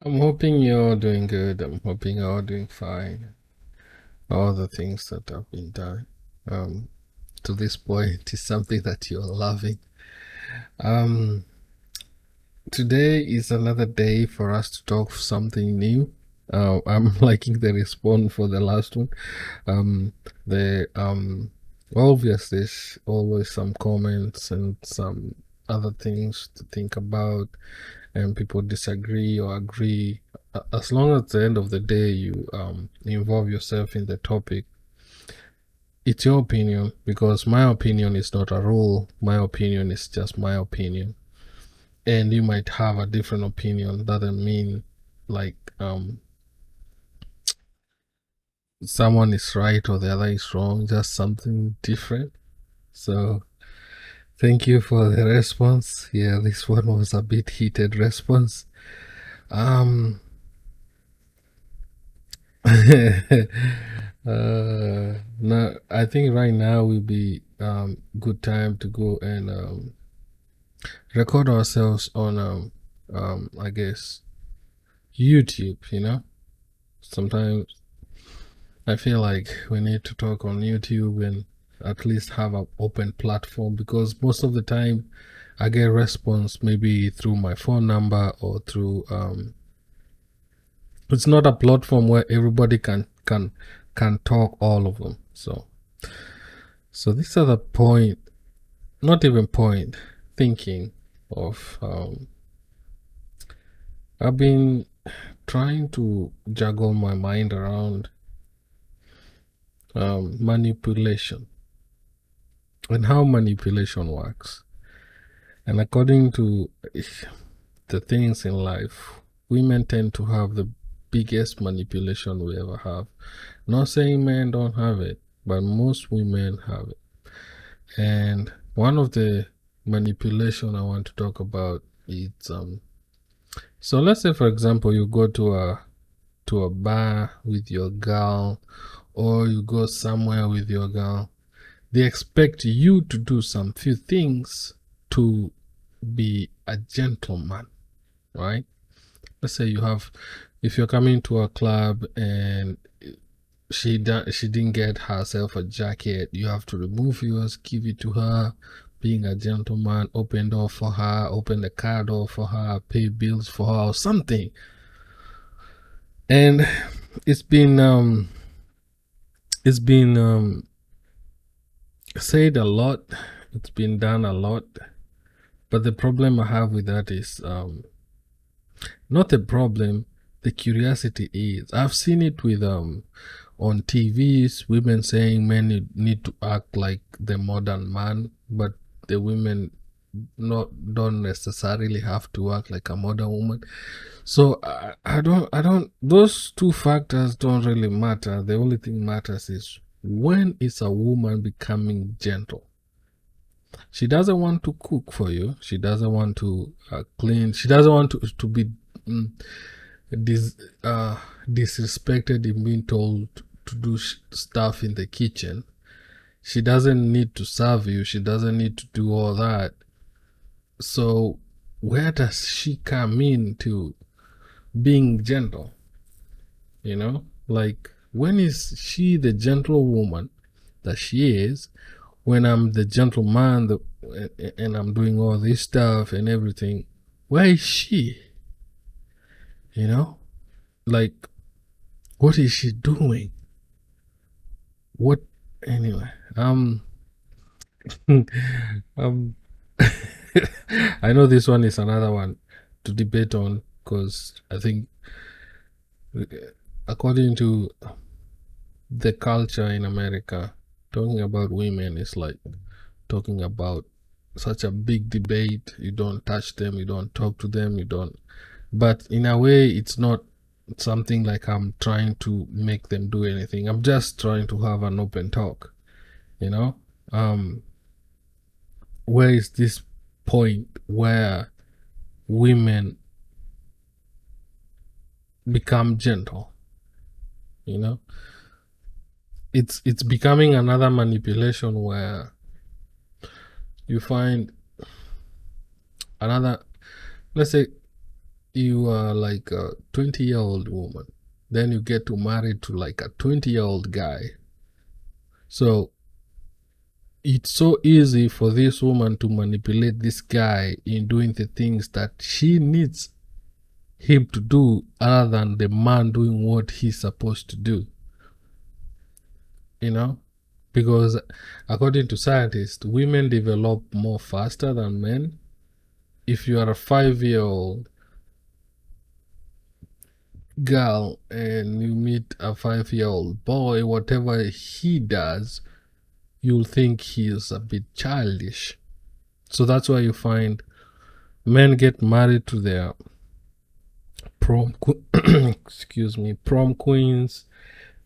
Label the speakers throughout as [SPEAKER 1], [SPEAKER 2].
[SPEAKER 1] I'm hoping you're doing good. I'm hoping you're doing fine. All the things that have been done um, to this point is something that you're loving. Um, Today is another day for us to talk something new. I'm liking the response for the last one. Um, the Obviously, there's always some comments and some other things to think about, and people disagree or agree. As long as at the end of the day you involve yourself in the topic, it's your opinion, because my opinion is not a rule. My opinion is just my opinion, and you might have a different opinion. Doesn't mean like someone is right or the other is wrong, just something different. So thank you for the response. Yeah, this one was a bit heated response. um No, I think right now will be good time to go and record ourselves on I guess YouTube. Sometimes I feel like we need to talk on YouTube and at least have an open platform, because most of the time I get response maybe through my phone number or through it's not a platform where everybody can talk, all of them. So these are the point, not even point, thinking of I've been trying to juggle my mind around manipulation and how manipulation works. And according to the things in life, women tend to have the biggest manipulation we ever have. Not saying men don't have it, but most women have it. And one of the manipulation I want to talk about is so let's say, for example, you go to a bar with your girl, or you go somewhere with your girl. They expect you to do some few things to be a gentleman, right? Let's say if you're coming to a club and she didn't get herself a jacket, you have to remove yours, give it to her, being a gentleman, open door for her, open the car door for her, pay bills for her or something. And it's been um it's been said a lot, it's been done a lot, but the problem I have with that is not the problem, the curiosity is. I've seen it with on TVs, women saying men need to act like the modern man, but the women not don't necessarily have to act like a modern woman. So I don't those two factors don't really matter. The only thing matters is, when is a woman becoming gentle? She doesn't want to cook for you. She doesn't want to clean. She doesn't want to be mm, dis, disrespected in being told to do stuff in the kitchen. She doesn't need to serve you. She doesn't need to do all that. So where does she come in to being gentle? Like, when is she the gentle woman that she is, when I'm the gentleman and I'm doing all this stuff and everything? Where is she? You know, like, what is she doing? What Anyway, um I know this one is another one to debate on, because I think uh, according to the culture in America, talking about women is like talking about such a big debate. You don't touch them, you don't talk to them, you don't. But in a way, it's not something like I'm trying to make them do anything. I'm just trying to have an open talk, you know? Um, where is this point where women become gentle? You know, it's becoming another manipulation where you find another. Let's say you are like a 20-year-old woman, then you get to marry to like a 20-year-old guy. So it's so easy for this woman to manipulate this guy in doing the things that she needs him to do other than the man doing what he's supposed to do. You know? Because according to scientists, women develop more faster than men. If you are a 5-year-old girl and you meet a 5-year-old boy, whatever he does, you'll think he's a bit childish. So that's why you find men get married to their prom prom queens.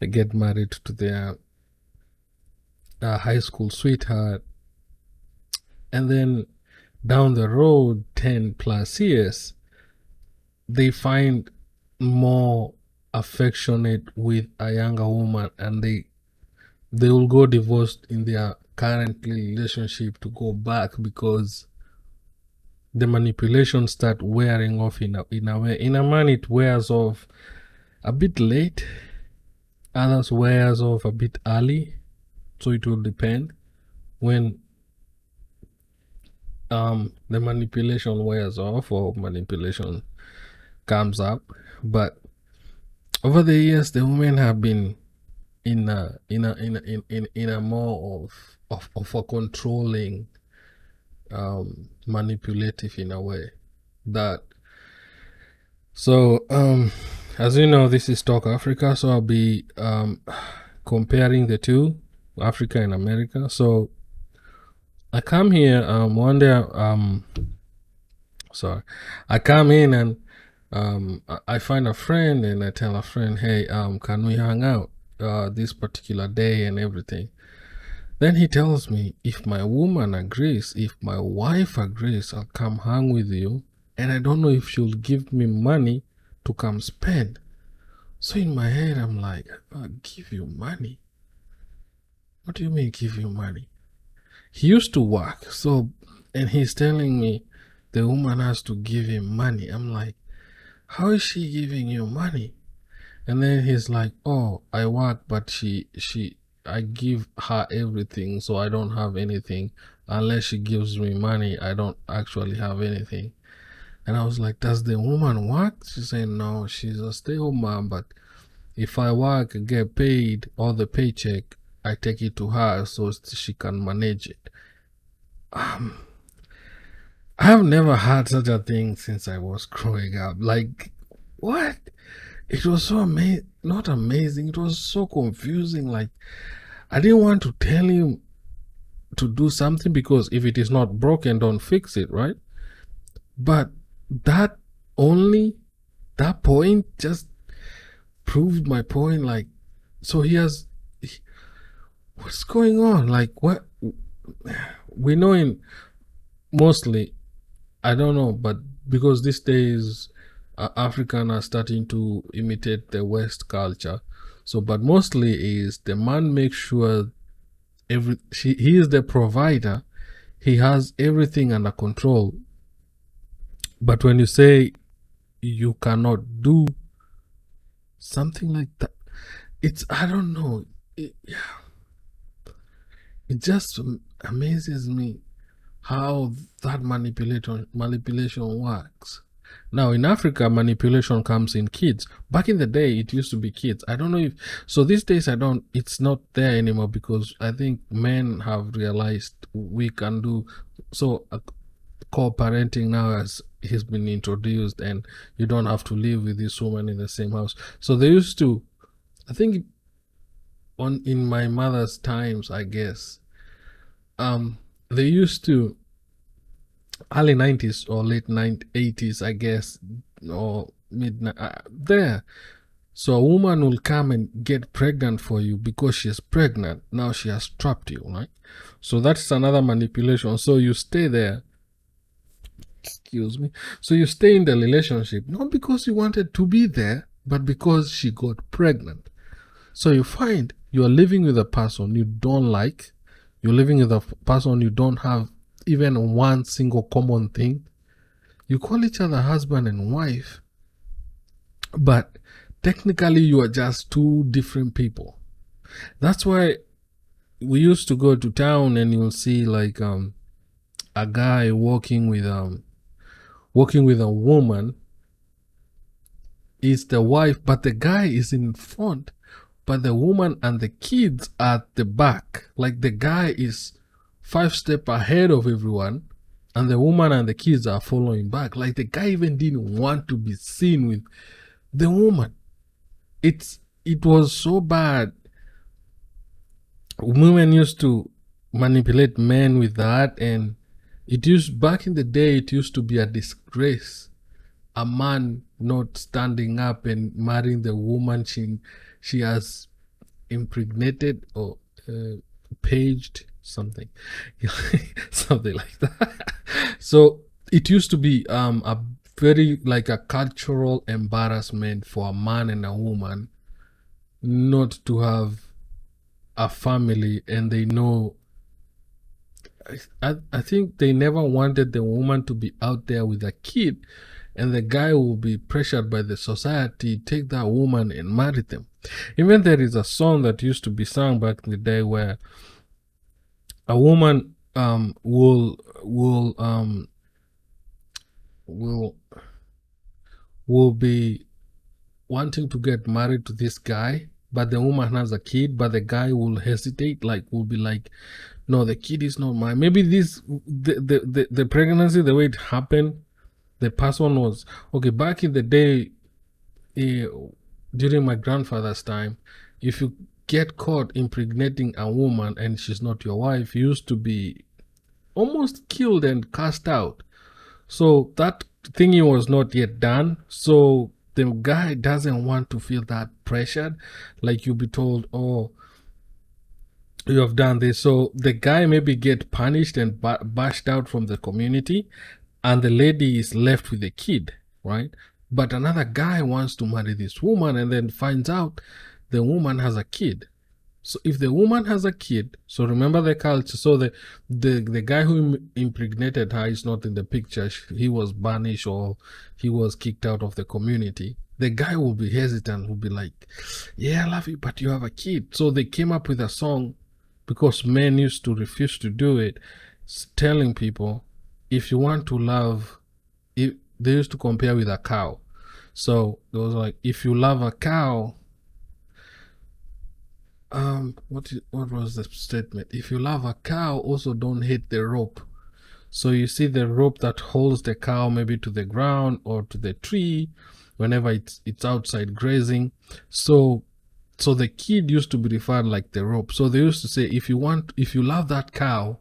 [SPEAKER 1] They get married to their high school sweetheart, and then down the road 10 plus years they find more affectionate with a younger woman, and they will go divorced in their current relationship to go back because the manipulation start wearing off in a way. In a man it wears off a bit late, others wears off a bit early, so it will depend when the manipulation wears off or manipulation comes up. But over the years the women have been in a more of a controlling, manipulative in a way that, so as you know, this is Talk Africa, so I'll be comparing the two, Africa and America. So I come here one day, sorry, I come in and I find a friend and I tell a friend, hey, can we hang out this particular day and everything. Then he tells me, if my woman agrees, if my wife agrees, I'll come hang with you. And I don't know if she'll give me money to come spend. So in my head, I'm like, I'll give you money? What do you mean give you money? He used to work, so, and he's telling me the woman has to give him money. I'm like, how is she giving you money? And then he's like, oh, I work, but I give her everything, so I don't have anything. Unless she gives me money, I don't actually have anything. And I was like, does the woman work? She said, no, she's a stay-home mom, but if I work, get paid, all the paycheck, I take it to her so she can manage it. I have never had such a thing since I was growing up. Like, what? It was so amazing, not amazing, it was so confusing. Like, I didn't want to tell him to do something because if it is not broken, don't fix it, right? But that point just proved my point. Like, so what's going on? Like, what? We know in mostly, I don't know, but because these days African are starting to imitate the West culture. So, but mostly is the man makes sure he is the provider. He has everything under control. But when you say you cannot do something like that, I don't know. It just amazes me how that manipulation works. Now in Africa, manipulation comes in kids. Back in the day, it used to be kids. I don't know if so. These days, it's not there anymore because I think men have realized we can do so. Co-parenting now has been introduced, and you don't have to live with this woman in the same house. So they used to, I think, in my mother's times, I guess, they used to, early 90s or late 80s, I guess, or midnight, there. So a woman will come and get pregnant for you because she's pregnant. Now she has trapped you, right? So that's another manipulation. So you stay there. Excuse me. So you stay in the relationship, not because you wanted to be there, but because she got pregnant. So you find you're living with a person you don't like. You're living with a person you don't have even one single common thing. You call each other husband and wife, but technically you are just two different people. That's why we used to go to town and you'll see like a guy walking with a woman. Is the wife, but the guy is in front, but the woman and the kids are at the back. Like the guy is 5 steps ahead of everyone, and the woman and the kids are following back. Like the guy even didn't want to be seen with the woman. It was so bad. Women used to manipulate men with that, and back in the day it used to be a disgrace, a man not standing up and marrying the woman she has impregnated or paged, something something like that. So it used to be a very like a cultural embarrassment for a man and a woman not to have a family, and they know, I think they never wanted the woman to be out there with a kid, and the guy will be pressured by the society, take that woman and marry them. Even there is a song that used to be sung back in the day where a woman will be wanting to get married to this guy, but the woman has a kid, but the guy will hesitate, like will be like, no, the kid is not mine. Maybe the pregnancy, the way it happened, the person was okay. Back in the day, during my grandfather's time, if you get caught impregnating a woman and she's not your wife, you used to be almost killed and cast out. So that thingy was not yet done. So the guy doesn't want to feel that pressured, like you'll be told, oh, you have done this. So the guy maybe get punished and bashed out from the community, and the lady is left with the kid, right? But another guy wants to marry this woman and then finds out the woman has a kid. So if the woman has a kid, so remember the culture. So the guy who impregnated her is not in the picture. He was banished or he was kicked out of the community. The guy will be hesitant, will be like, yeah, I love you, but you have a kid. So they came up with a song, because men used to refuse to do it, telling people, if you want to love, they used to compare with a cow. So it was like, if you love a cow, what was the statement? If you love a cow, also don't hit the rope. So you see the rope that holds the cow maybe to the ground or to the tree whenever it's outside grazing. So the kid used to be referred like the rope. So they used to say, if you love that cow.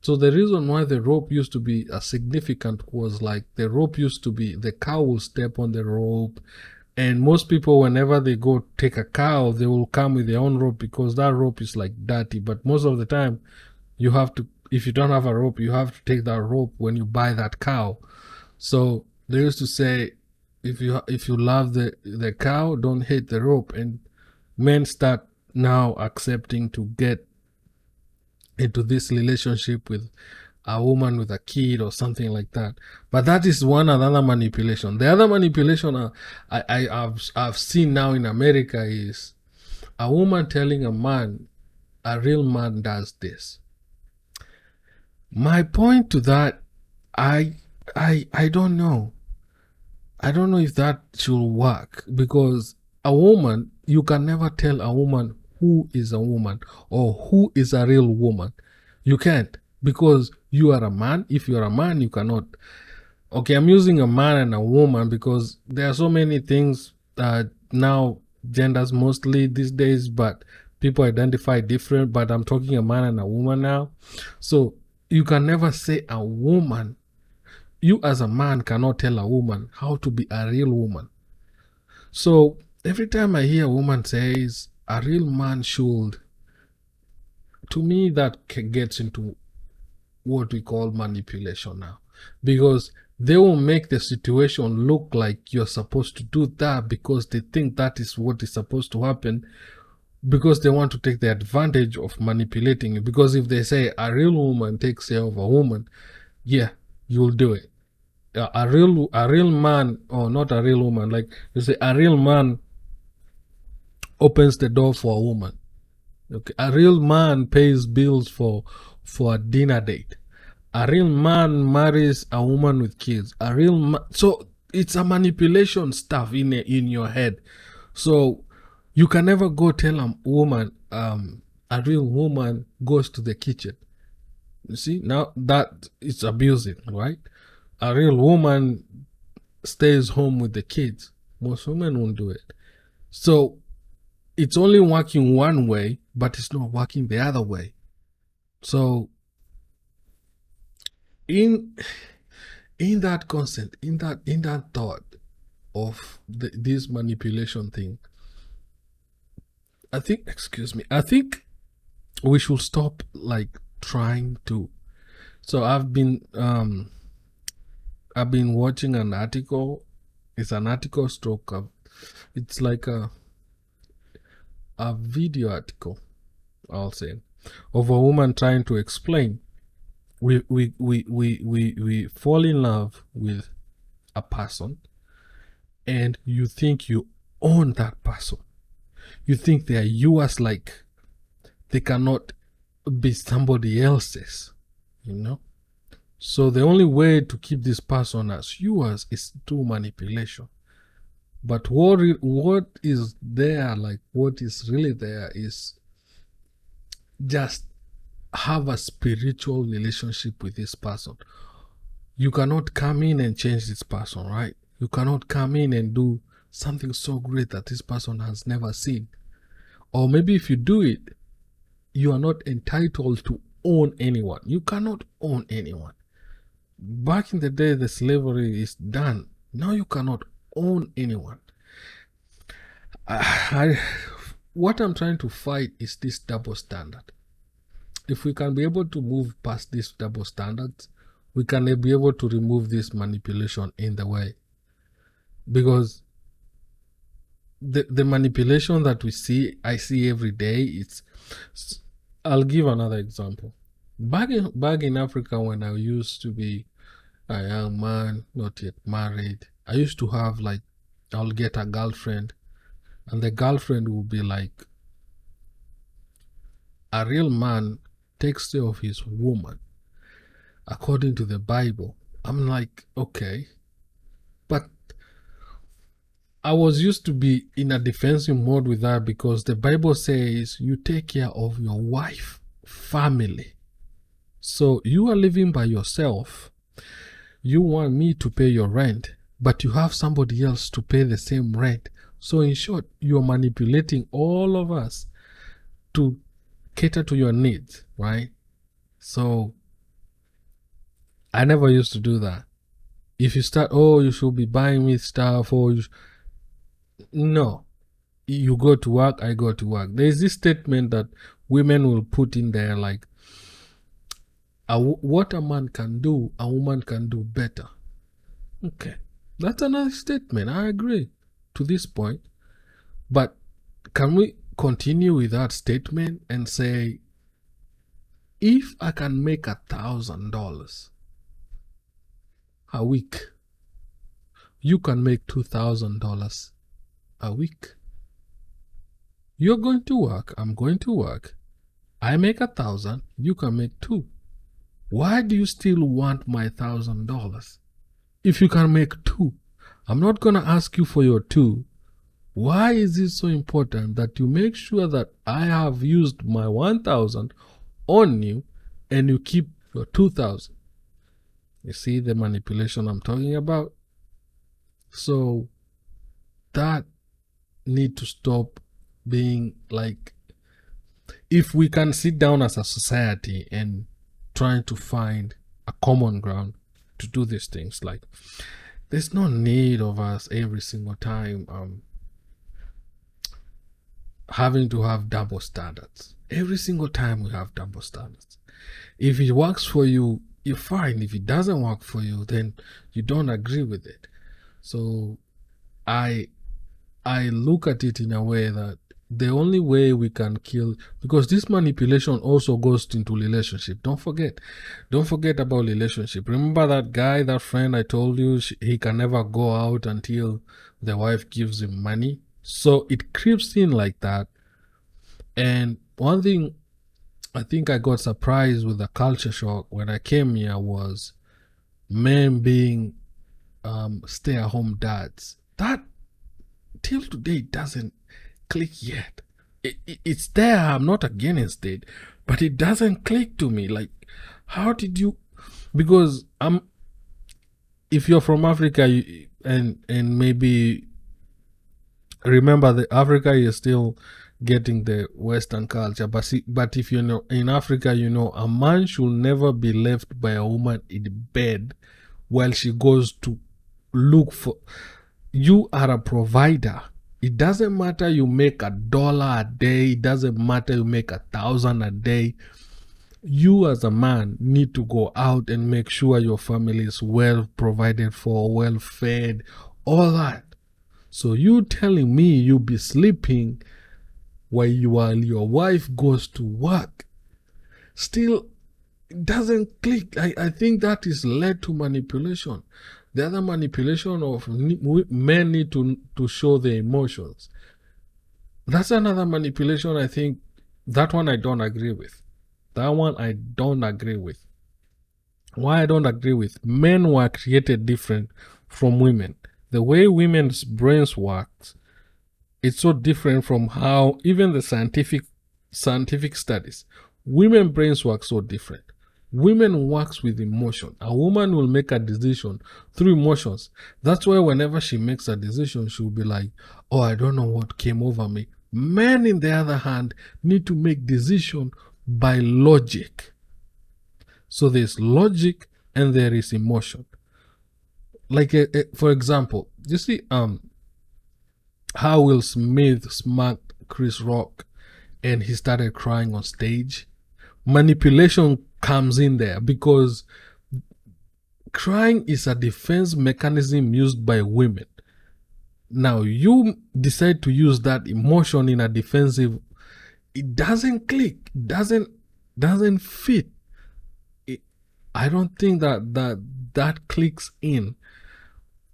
[SPEAKER 1] So the reason why the rope used to be a significant was like the rope used to be, the cow will step on the rope, and most people, whenever they go take a cow, they will come with their own rope, because that rope is like dirty. But most of the time, you have to, if you don't have a rope, you have to take that rope when you buy that cow. So they used to say, if you love the cow, don't hit the rope. And men start now accepting to get into this relationship with a woman with a kid or something like that. But that is another manipulation. The other manipulation I've seen now in America is a woman telling a man, a real man does this. My point to that, I don't know. I don't know if that should work, because a woman, you can never tell a woman who is a woman or who is a real woman. You can't, because you are a man. If you are a man, you cannot. Okay, I'm using a man and a woman because there are so many things now, genders mostly these days, but people identify different. But I'm talking a man and a woman now. So you can never say a woman. You as a man cannot tell a woman how to be a real woman. So every time I hear a woman says a real man should, to me that gets into what we call manipulation now, because they will make the situation look like you're supposed to do that because they think that is what is supposed to happen, because they want to take the advantage of manipulating it. Because if they say a real woman takes care of a woman, yeah, you'll do it. a real man, or not a real woman, like you say, a real man opens the door for a woman. Okay, a real man pays bills for a dinner date. A real man marries a woman with kids. A real man, so it's a manipulation stuff in your head. So you can never go tell a woman, a real woman goes to the kitchen. You see, now that it's abusing, right? A real woman stays home with the kids. Most women won't do it. So it's only working one way, but it's not working the other way. So in that concept, in that thought of this manipulation thing, I think we should stop like trying to. So I've been watching an article. It's an article stroke of, it's like a video article, I'll say, of a woman trying to explain. We fall in love with a person, and you think you own that person. You think they are yours, like they cannot be somebody else's, you know? So the only way to keep this person as yours is through manipulation. But what is there, like what is really there, is just have a spiritual relationship with this person. You cannot come in and change this person, right? You cannot come in and do something so great that this person has never seen. Or maybe if you do it, you are not entitled to own anyone. You cannot own anyone. Back in the day, the slavery is done. Now you cannot own anyone. What I'm trying to fight is this double standard. If we can be able to move past these double standards, we can be able to remove this manipulation in the way. Because the manipulation that I see every day, I'll give another example. Back in Africa, when I used to be a young man, not yet married, I used to have, like, I'll get a girlfriend, and the girlfriend will be like, a real man takes care of his woman according to the Bible. I'm like, okay, but I was used to be in a defensive mode with that, because the Bible says you take care of your wife, family. So you are living by yourself. You want me to pay your rent, but you have somebody else to pay the same rent. So in short, you're manipulating all of us to cater to your needs, right? So I never used to do that. If you start, oh, you should be buying me stuff, or no, you go to work, I go to work. There's this statement that women will put in there, like, what a man can do, a woman can do better. Okay, that's another statement. I agree to this point. But can we continue with that statement and say, if I can make $1,000 a week, you can make $2,000 a week. You're going to work, I'm going to work. I make 1,000, you can make 2. Why do you still want my $1,000? If you can make 2, I'm not gonna ask you for your 2. Why is it so important that you make sure that I have used my 1,000 on you and you keep your 2,000? You see the manipulation I'm talking about? So that need to stop being like, if we can sit down as a society and trying to find a common ground to do these things, like, there's no need of us every single time having to have double standards. Every single time we have double standards. If it works for you, you're fine. If it doesn't work for you, then you don't agree with it. So I look at it in a way that the only way we can kill, because this manipulation also goes into relationship. Don't forget about relationship. Remember that guy, that friend I told you, he can never go out until the wife gives him money. So it creeps in like that. And one thing I think I got surprised with the culture shock when I came here was men being stay-at-home dads. That till today doesn't click yet. It's there. I'm not against it, but it doesn't click to me. Like, how did you? Because if you're from Africa, and maybe remember that Africa is still getting the Western culture, but if you know in Africa, a man should never be left by a woman in bed while she goes to look for. You are a provider. It doesn't matter you make $1 a day. It doesn't matter you make 1,000 a day. You as a man need to go out and make sure your family is well provided for, well fed, all that. So you telling me you be sleeping while your wife goes to work, still doesn't click. I think that is led to manipulation. The other manipulation of men need to show their emotions. That's another manipulation. I think that one I don't agree with. That one I don't agree with. Why I don't agree with? Men were created different from women. The way women's brains works, it's so different from how even the scientific studies. Women brains work so different. Women works with emotion. A woman will make a decision through emotions. That's why whenever she makes a decision, she'll be like, oh, I don't know what came over me. Men, in the other hand, need to make decision by logic. So there's logic and there is emotion. Like, for example, you see how Will Smith smacked Chris Rock and he started crying on stage. Manipulation comes in there because crying is a defense mechanism used by women. Now you decide to use that emotion in a defensive, it doesn't click, doesn't fit. I don't think that clicks in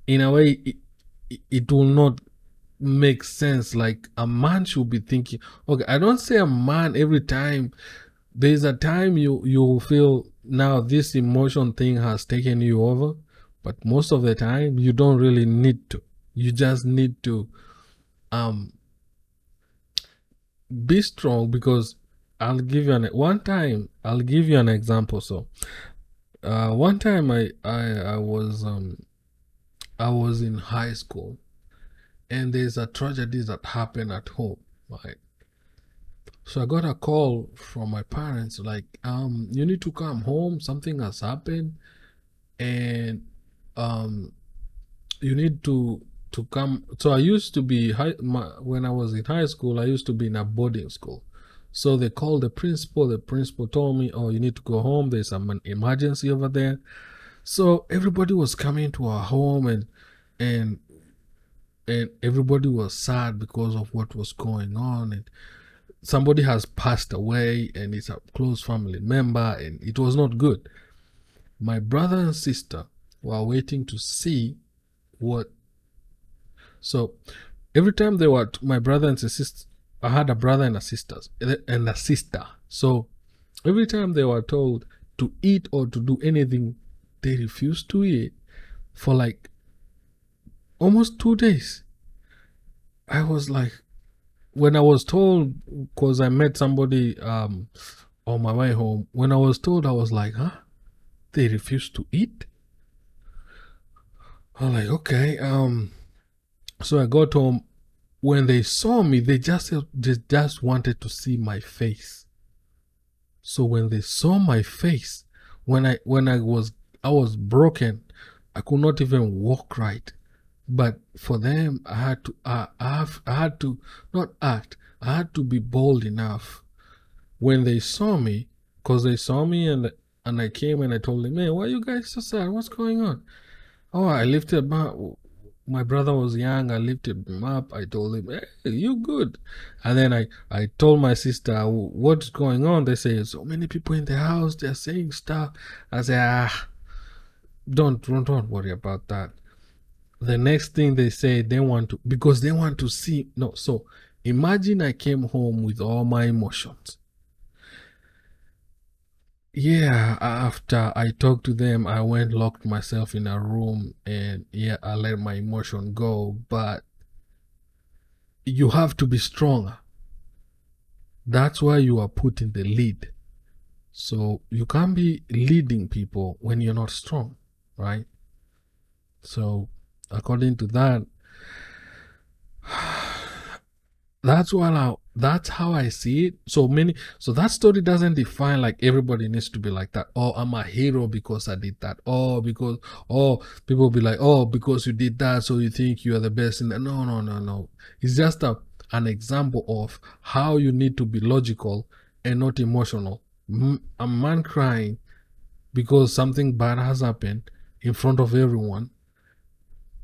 [SPEAKER 1] a way. It will not make sense. Like, a man should be thinking, okay, I don't say a man every time. There's a time you feel now this emotion thing has taken you over, but most of the time you don't really need to. You just need to be strong. Because I'll give you an example. So one time I was in high school, and there's a tragedy that happened at home, right? So I got a call from my parents, like, you need to come home, something has happened, and you need to come. So I used to be when I was in high school, I used to be in a boarding school. So they called the principal. The principal told me, oh, you need to go home, there's an emergency over there. So everybody was coming to our home, and everybody was sad because of what was going on, and somebody has passed away, and it's a close family member, and it was not good. My brother and sister were waiting to see what. So every time they were, my brother and sister, I had a brother and a sister. So every time they were told to eat or to do anything, they refused to eat for like almost 2 days. I was like, when I was told, because I met somebody on my way home, when I was told, I was like, huh? They refused to eat? I'm like, okay. So I got home. When they saw me, they just wanted to see my face. So when they saw my face, when I was broken, I could not even walk right. But for them, I had to not act. I had to be bold enough. When they saw me, because they saw me, and I came and I told them, man, why are you guys so sad? What's going on? Oh, I lifted my. my brother was young, I lifted him up. I told him, hey, you good. And then I told my sister, what's going on? They say, so many people in the house, they're saying stuff. I say, don't worry about that. The next thing they say, they want to, because they want to see. No, so imagine I came home with all my emotions. Yeah, after I talked to them, I went locked myself in a room, and yeah, I let my emotion go. But you have to be stronger. That's why you are put in the lead. So you can't be leading people when you're not strong, right? So according to that, that's how I see it. So that story doesn't define like everybody needs to be like that. Oh, I'm a hero because I did that. Oh, because people be like, oh, because you did that, so you think you are the best in that. No. It's just an example of how you need to be logical and not emotional. A man crying because something bad has happened in front of everyone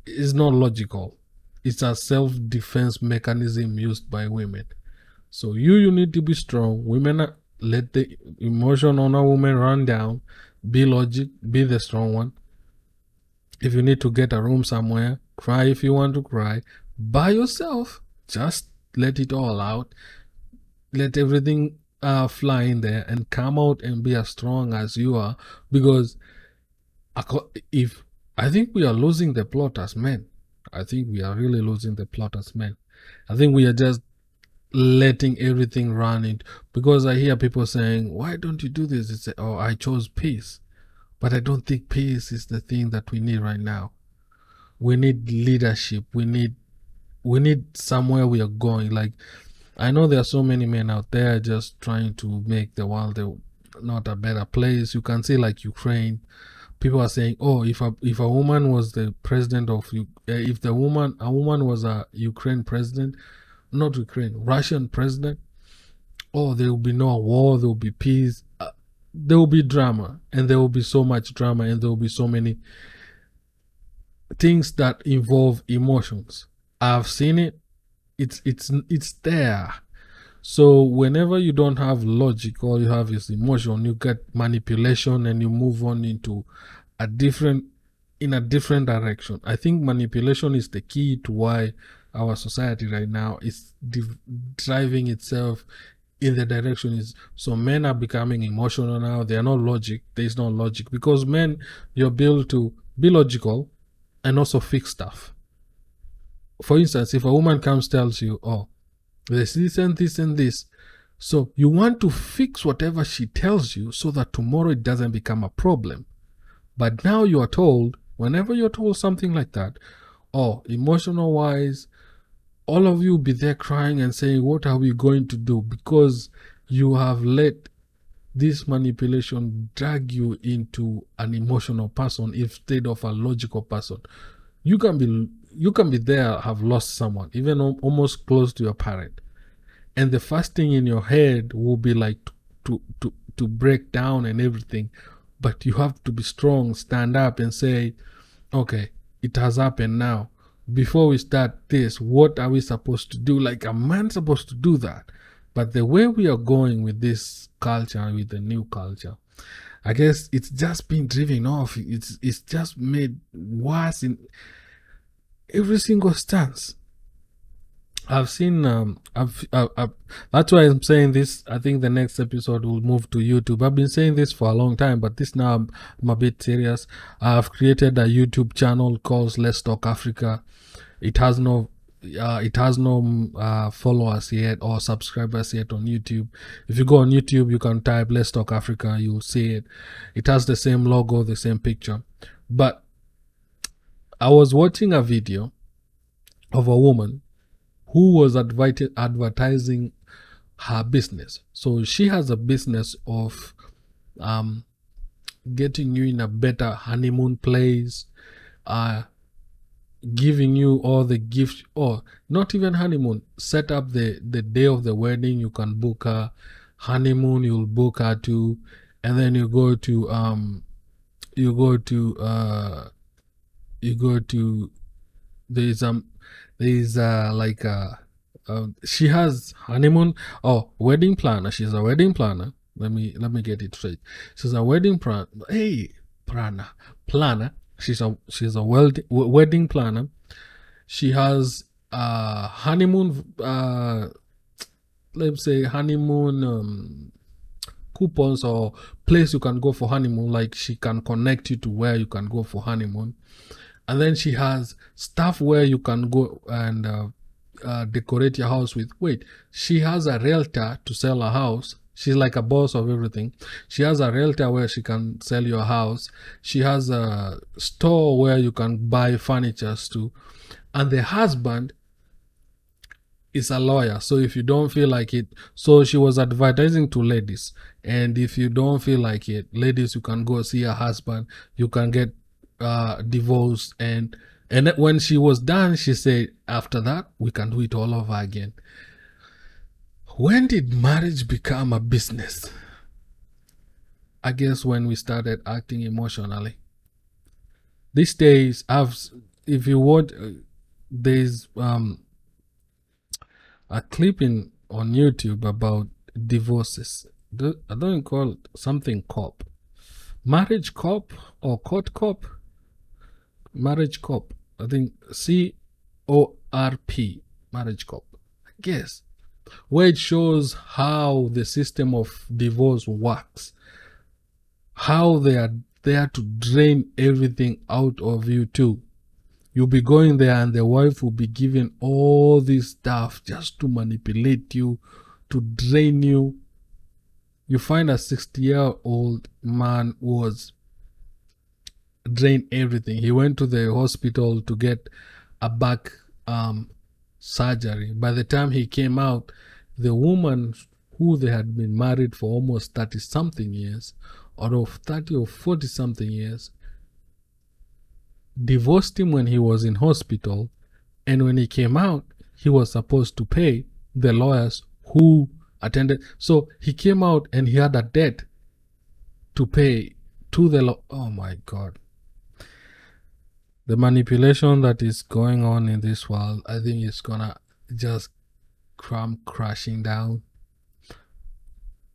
[SPEAKER 1] is not logical. It's a self-defense mechanism used by women. So you need to be strong. Women let the emotion on a woman run down. Be logic. Be the strong one. If you need to get a room somewhere, cry if you want to cry by yourself. Just let it all out. Let everything fly in there and come out and be as strong as you are. Because if I think we are losing the plot as men. I think we are really losing the plot as men. I think we are just letting everything run it, because I hear people saying, why don't you do this? It's oh, I chose peace. But I don't think peace is the thing that we need right now. We need leadership. We need somewhere we are going. Like, I know there are so many men out there just trying to make the world not a better place. You can see like Ukraine. People are saying, oh, if a woman was the president of if a woman was a Ukraine president, not Ukraine, Russian president, oh, there will be no war, there will be peace. There will be drama, and there will be so much drama, and there will be so many things that involve emotions. I've seen it. It's there. So whenever you don't have logic, all you have is emotion, you get manipulation, and you move on into a different direction. I think manipulation is the key to why our society right now is driving itself in the direction is. So men are becoming emotional now. They are not logic. There's no logic, because men, you're built to be logical and also fix stuff. For instance, if a woman comes tells you, oh, there's this and this and this, so you want to fix whatever she tells you so that tomorrow it doesn't become a problem. But now you are told, whenever you're told something like that, oh, emotional wise, all of you be there crying and saying, what are we going to do? Because you have let this manipulation drag you into an emotional person instead of a logical person. You can be there, have lost someone, even almost close to your parent, and the first thing in your head will be like to break down and everything. But you have to be strong, stand up and say, okay, it has happened now. Before we start this, what are we supposed to do? Like a man supposed to do that. But the way we are going with this culture, with the new culture, I guess it's just been driven off. It's just made worse in every single stance. I've seen that's why I'm saying this. I think the next episode will move to YouTube. I've been saying this for a long time, but this now I'm a bit serious. I've created a YouTube channel called Let's Talk Africa. It has no followers yet or subscribers yet on YouTube. If you go on YouTube, you can type Let's Talk Africa, you'll see it. It has the same logo, the same picture. But I was watching a video of a woman who was advertising her business. So she has a business of getting you in a better honeymoon place, giving you all the gifts, or not even honeymoon, set up the day of the wedding. You can book a honeymoon, you'll book her too, and then you go to there's like she has honeymoon, wedding planner. She's a wedding planner. Let me get it straight. She's a wedding planner. Hey, planner. She's a wedding planner. She has honeymoon, let's say honeymoon coupons or place you can go for honeymoon. Like she can connect you to where you can go for honeymoon. And then she has stuff where you can go and decorate your house with. Wait, she has a realtor to sell a house. She's like a boss of everything. She has a realtor where she can sell your house. She has a store where you can buy furnitures too. And the husband is a lawyer. So if you don't feel like it, so she was advertising to ladies. And if you don't feel like it, ladies, you can go see her husband. You can get divorced. And when she was done, she said, after that, we can do it all over again. When did marriage become a business? I guess when we started acting emotionally. These days, if you want, there's a clip on YouTube about divorces. I don't call it something cop, marriage cop or court cop, marriage cop. I think CORP, marriage cop. I guess where it shows how the system of divorce works, how they are there to drain everything out of you too. You'll be going there and the wife will be given all this stuff just to manipulate you, to drain you. You find a 60-year-old man was drained everything. He went to the hospital to get a back surgery. By the time he came out, the woman who they had been married for almost 30-something years, or of 30 or 40-something years, divorced him when he was in hospital, and when he came out, he was supposed to pay the lawyers who attended. So he came out and he had a debt to pay to the law. Oh my God. The manipulation that is going on in this world, I think it's gonna just come crashing down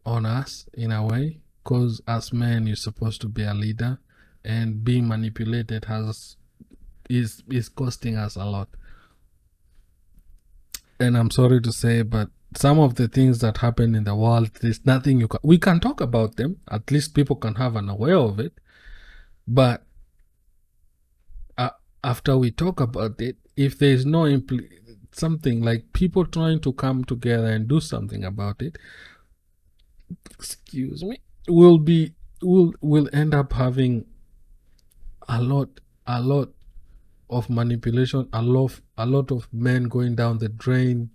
[SPEAKER 1] on us in a way, because as men, you're supposed to be a leader, and being manipulated is costing us a lot. And I'm sorry to say, but some of the things that happen in the world, there's nothing we can talk about them. At least people can have an aware of it. But after we talk about it, if there's no something like people trying to come together and do something about it, excuse me, we'll end up having a lot of manipulation, a lot of men going down the drain.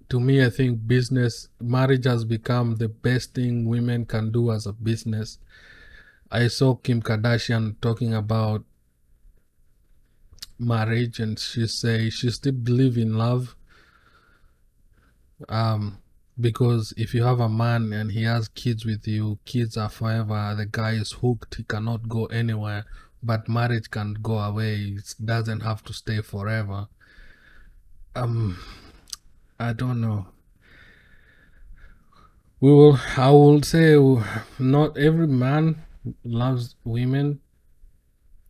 [SPEAKER 1] To me, I think marriage has become the best thing women can do as a business. I saw Kim Kardashian talking about marriage, and she say she still believe in love. Because if you have a man and he has kids with you, kids are forever. The guy is hooked. He cannot go anywhere. But marriage can go away. It doesn't have to stay forever. I don't know. I will say not every man loves women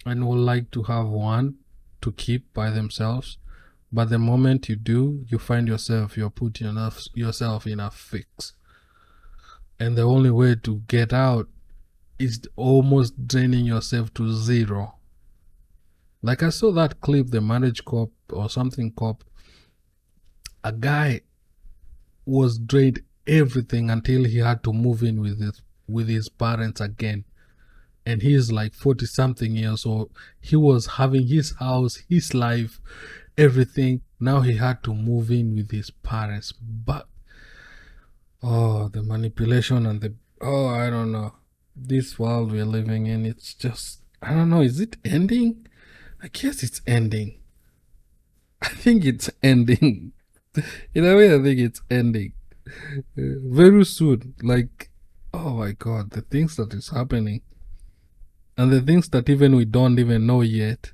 [SPEAKER 1] and would like to have one to keep by themselves. But the moment you do, you find you're putting yourself in a fix. And the only way to get out is almost draining yourself to zero. Like I saw that clip, the marriage cop or something cop, a guy was drained everything until he had to move in with his parents again. And he's like 40-something years old. He was having his house, his life, everything. Now he had to move in with his parents. But the manipulation and I don't know. This world we're living in, it's just, I don't know, is it ending? I guess it's ending. I think it's ending. In a way, I think it's ending. Very soon. Like, oh my God, the things that is happening. And the things that even we don't even know yet.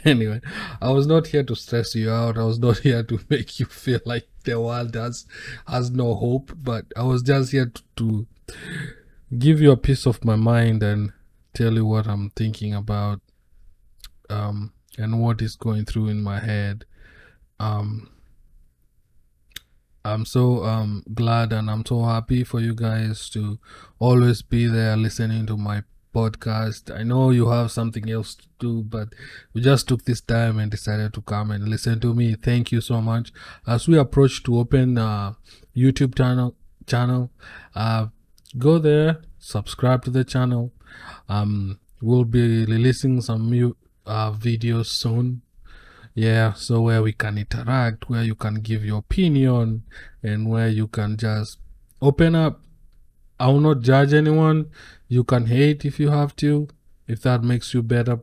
[SPEAKER 1] Anyway, I was not here to stress you out. I was not here to make you feel like the world has no hope. But I was just here to give you a piece of my mind and tell you what I'm thinking about, and what is going through in my head. Um, I'm so glad and I'm so happy for you guys to always be there listening to my podcast. I know you have something else to do, but we just took this time and decided to come and listen to me. Thank you so much. As we approach to open YouTube channel, go there, subscribe to the channel. We'll be releasing some new videos soon. Yeah, so where we can interact, where you can give your opinion, and where you can just open up. I will not judge anyone. You can hate if you have to, if that makes you better,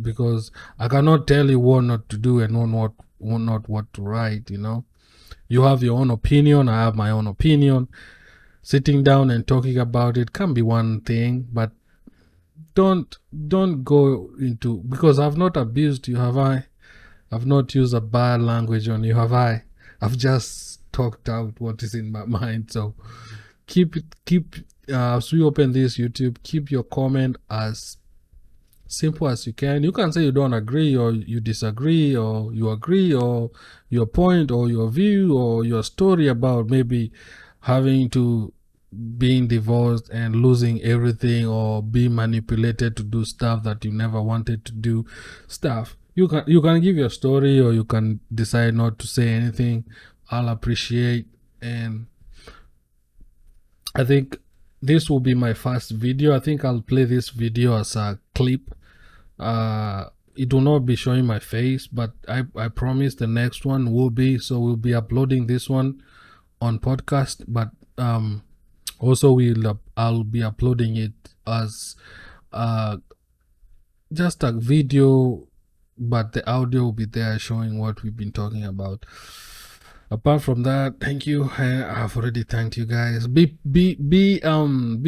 [SPEAKER 1] because I cannot tell you what not to do and not what to write. You have your own opinion. I have my own opinion. Sitting down and talking about it can be one thing, but don't go into, because I've not abused you, have I? I've not used a bad language on you, have I? I've just talked out what is in my mind. So keep as we open this YouTube, keep your comment as simple as you can. You can say you don't agree, or you disagree, or you agree, or your point, or your view, or your story about maybe having to being divorced and losing everything, or being manipulated to do stuff that you never wanted to do. You can give your story, or you can decide not to say anything. I'll appreciate. And I think this will be my first video. I think I'll play this video as a clip. It will not be showing my face, but I promise the next one will be. So we'll be uploading this one on podcast, but also I'll be uploading it as just a video, but the audio will be there showing what we've been talking about. Apart from that, thank you. I've already thanked you guys. Be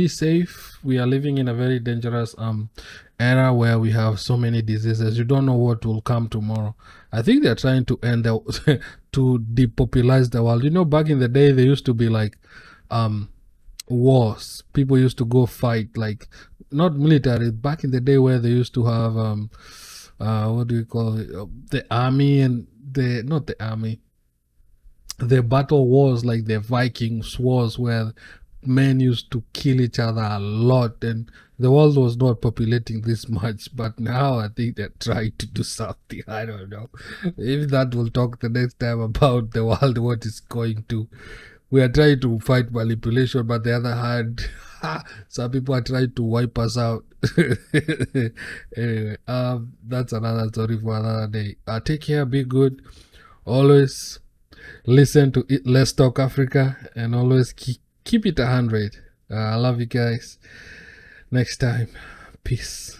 [SPEAKER 1] safe. We are living in a very dangerous era where we have so many diseases. You don't know what will come tomorrow. I think they're trying to end to depopularize the world. Back in the day, there used to be like wars. People used to go fight, like not military. Back in the day, where they used to have what do you call it? The army, and not the army. The battle wars, like the Vikings wars, where men used to kill each other a lot, and the world was not populating this much. But now I think they're trying to do something. I don't know. If that, we'll talk the next time about the world, what is going to. We are trying to fight manipulation, but the other hand, some people are trying to wipe us out. Anyway, that's another story for another day. Take care, be good. Always listen to it, Let's Talk Africa, and always keep it 100. I love you guys. Next time, peace.